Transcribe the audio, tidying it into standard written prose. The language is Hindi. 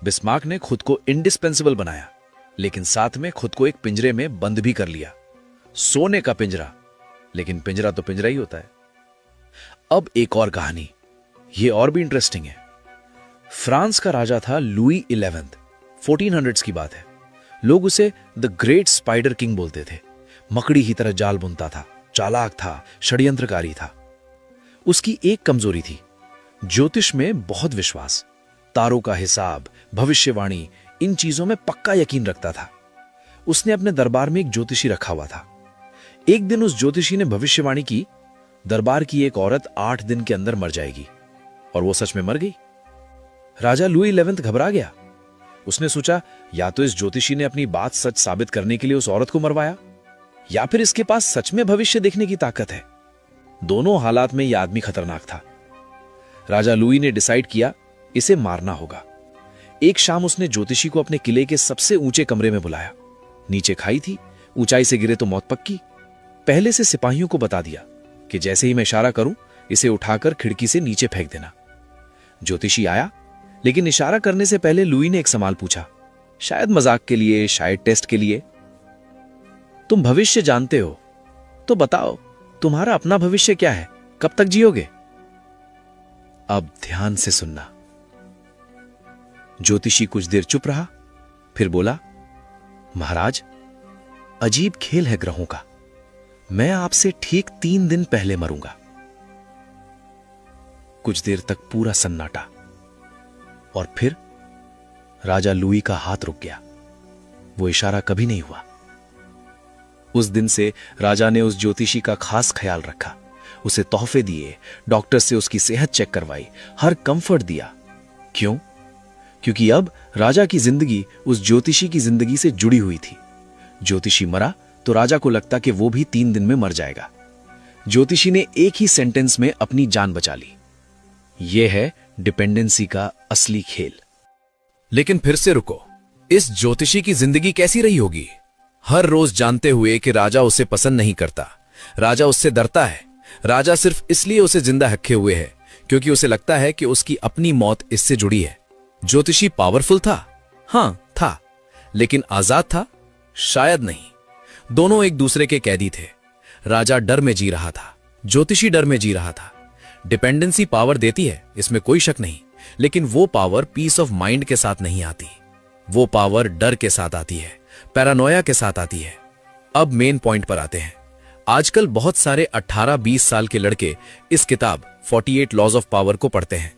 बिस्मार्क ने खुद को इंडिस्पेंसिबल बनाया, लेकिन साथ में खुद को एक पिंजरे में बंद भी कर लिया। सोने का पिंजरा, लेकिन पिंजरा तो पिंजरा ही होता है। अब एक और कहानी, यह और भी इंटरेस्टिंग है। फ्रांस का राजा था लुई 11, 1400s की बात है। लोग उसे द ग्रेट स्पाइडर किंग बोलते थे। मकड़ी की तरह जाल बुनता था, चालाक था, षड्यंत्रकारी था। उसकी एक कमजोरी थी, ज्योतिष में बहुत विश्वास। तारों का हिसाब, भविष्यवाणी, इन चीजों में पक्का यकीन रखता था। उसने अपने दरबार में एक ज्योतिषी रखा हुआ था। एक दिन उस ज्योतिषी ने भविष्यवाणी की, दरबार की एक औरत 8 दिन के अंदर मर जाएगी, और वो सच में मर गई। राजा लुई 11 घबरा गया। उसने सोचा, या तो इस ज्योतिषी ने अपनी बात सच साबित करने के लिए उस औरत को मरवाया, या फिर इसके पास सच में भविष्य देखने की ताकत है। दोनों हालात में यह आदमी खतरनाक था। राजा लुई ने डिसाइड किया, इसे मारना होगा। एक शाम उसने ज्योतिषी को अपने किले के सबसे ऊंचे कमरे में बुलाया। नीचे खाई थी, ऊंचाई से गिरे तो मौत पक्की। पहले से सिपाहियों को बता दिया कि जैसे ही मैं इशारा करूं, इसे उठाकर खिड़की से नीचे फेंक देना। ज्योतिषी आया, लेकिन इशारा करने से पहले लुई ने एक सवाल पूछा, शायद मजाक के लिए, शायद टेस्ट के लिए। तुम भविष्य जानते हो, तो बताओ तुम्हारा अपना भविष्य क्या है, कब तक जियोगे? अब ध्यान से सुनना। ज्योतिषी कुछ देर चुप रहा, फिर बोला, महाराज, अजीब खेल है ग्रहों का। मैं आपसे ठीक 3 दिन पहले मरूंगा। कुछ देर तक पूरा सन्नाटा, और फिर राजा लुई का हाथ रुक गया। वो इशारा कभी नहीं हुआ। उस दिन से राजा ने उस ज्योतिषी का खास ख्याल रखा, उसे तोहफे दिए, डॉक्टर से उसकी सेहत चेक करवाई, हर कंफर्ट दिया। क्यों? क्योंकि अब राजा की जिंदगी उस ज्योतिषी की जिंदगी से जुड़ी हुई थी। ज्योतिषी मरा तो राजा को लगता कि वो भी 3 दिन में मर जाएगा। ज्योतिषी ने एक ही सेंटेंस में अपनी जान बचा ली। यह है डिपेंडेंसी का असली खेल। लेकिन फिर से रुको, इस ज्योतिषी की जिंदगी कैसी रही होगी? हर रोज जानते हुए कि राजा उसे पसंद नहीं करता, राजा उससे डरता है। राजा सिर्फ इसलिए उसे जिंदा रखे हुए है क्योंकि उसे लगता है कि उसकी अपनी मौत इससे जुड़ी है। ज्योतिषी पावरफुल था? हां था। लेकिन आजाद था? शायद नहीं। दोनों एक दूसरे के कैदी थे। राजा डर में जी रहा था, ज्योतिषी डर में जी रहा था। डिपेंडेंसी पावर देती है, इसमें कोई शक नहीं, लेकिन वो पावर पीस ऑफ माइंड के साथ नहीं आती। वो पावर डर के साथ आती है, पैरानोया के साथ आती है। अब मेन पॉइंट पर आते हैं। आजकल बहुत सारे 18-20 साल के लड़के इस किताब 48 लॉज ऑफ पावर को पढ़ते हैं।